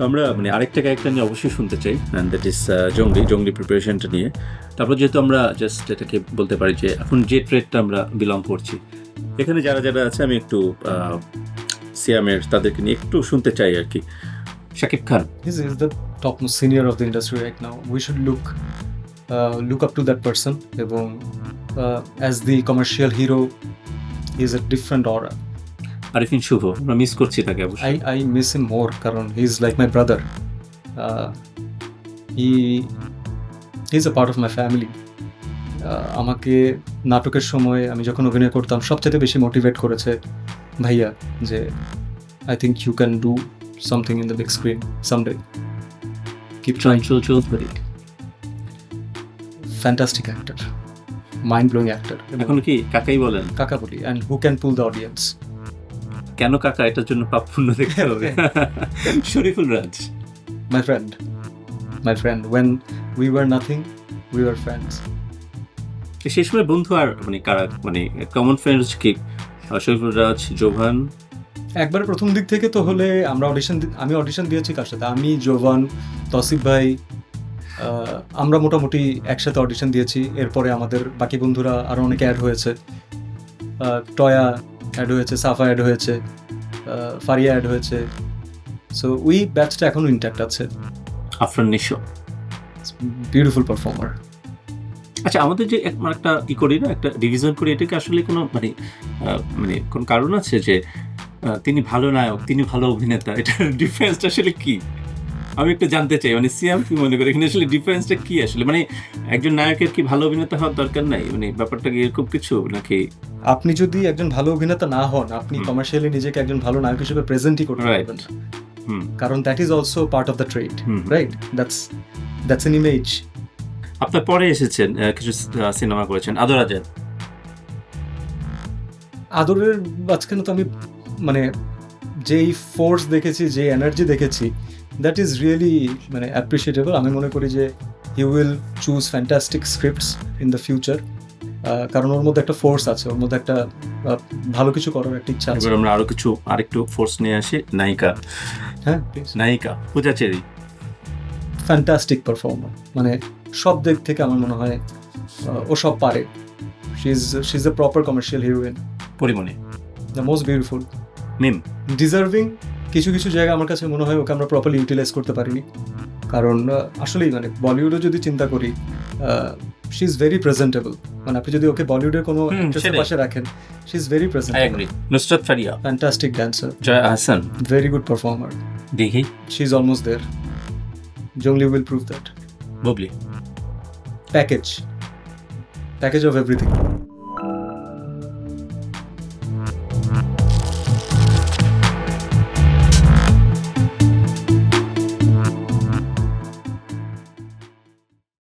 আমরা মানে আরেকটা ক্যারেক্টার নিয়ে অবশ্যই শুনতে চাই, অ্যান্ড দ্যাট ইজ জঙ্গলি প্রিপারেশনটা নিয়ে। তারপর যেহেতু আমরা জাস্ট এটাকে বলতে পারি যে এখন যে ট্রেডটা আমরা বিলং করছি, এখানে যারা যারা আছে আমি একটু সিয়ামের তাদেরকে নিয়ে একটু শুনতে চাই আর কি। Shakib Khan He's the topmost senior of the industry right now. We should look up to that person. এবং as the commercial hero, he is a different aura. Arifin শুভ, আমরা মিস করছি তাকে অবশ্যই। I miss him more কারণ he's like my brother. He's a part of my family. আমাকে নাটকের সময় আমি যখন অভিনয় করতাম সবচেয়ে বেশি মোটিভেট করেছে ভাইয়া, যে I think you can do something in the big screen someday. Keep trying. Chowdhury Fantastic actor, mind-blowing actor. এখন কি কাকাই বলেন? কাকা বলি, and who can pull the audience. কেন কাকা, এটার জন্য পাপ পুণ্য দেখতে হবে। শরীফুল রাজ my friend, when we were nothing, we were friends. সেই সময় বন্ধু আর মানে কারা, মানে কমন ফ্রেন্ডস কি? শরীফুল রাজ, জোভান। একবার প্রথম দিক থেকে তো হলে আমি অডিশন দিয়েছি কার সাথে, আমি, জোভান, তসিফ ভাই, আমরা মোটামুটি একসাথে অডিশন দিয়েছি। এরপরে আমাদের বাকি বন্ধুরা আরও অনেকে অ্যাড হয়েছে, টয়া অ্যাড হয়েছে, সাফা অ্যাড হয়েছে, ফারিয়া অ্যাড হয়েছে। সো উই ব্যাচটা এখনও ইনট্যাক্ট আছে। Afran Nisho beautiful performer. আচ্ছা, আমাদের যে একটা করি না, একটা ডিভিশন করি, এটাকে আসলে কোনো মানে কোন কারণ আছে যে তিনি ভালো নায়ক, তিনি ভালো অভিনেতা, এটার ডিফারেন্সটা আসলে কি? আমি একটু জানতে চাই। মানে সিয়াম কি মনে করে এখানে আসলে ডিফারেন্সটা কি আসলে? মানে একজন নায়কের কি ভালো অভিনেতা হওয়ার দরকার নাই? মানে ব্যাপারটা কি এরকম কিছু নাকি? আপনি যদি একজন ভালো অভিনেতা না হন, আপনি কমার্শিয়ালি নিজেকে একজন ভালো নায়ক হিসেবে প্রেজেন্টই করতে পারবেন না। কারণ that is also part of the trade, right? That's an image. আপনার পরে এসেছেন, কিছু সিনেমা করেছেন। আদরের মাঝখানে তো আমি মানে যেই ফোর্স দেখেছি, যে এনার্জি দেখেছি, দ্যাট ইজ রিয়েলি মানে অ্যাপ্রিসিয়েটেবল। আমি মনে করি যে he will choose fantastic scripts in the future, কারণ ওর মধ্যে একটা ফোর্স আছে, ওর মধ্যে একটা ভালো কিছু করার একটা ইচ্ছা আছে। এবার আমরা আরেকটু ফোর্স নিয়ে আসি। নায়িকা পূজা চেরি, ফ্যান্টাস্টিক পারফর্মার, মানে সব দিক থেকে আমার মনে হয় ও সব পারে। She is the proper commercial heroine. Porimoni, the most beautiful, Mim, deserving. কিছু কিছু জায়গা আমার কাছে মনে হয় ওকে আমরা প্রপারলি ইউটিলাইজ করতে পারিনি, কারণ আসলেই মানে বলিউডে যদি চিন্তা করি, শি ইজ ভেরি প্রেজেন্টেবল। মানে আপনি যদি ওকে বলিউডের কোনো অ্যাক্ট্রেসের পাশে রাখেন, she is very presentable. Nusrat Faria, fantastic dancer. Jaya Ahsan, very good performer. দেখি she is almost there. Jongli will prove that. Bubly, package of everything.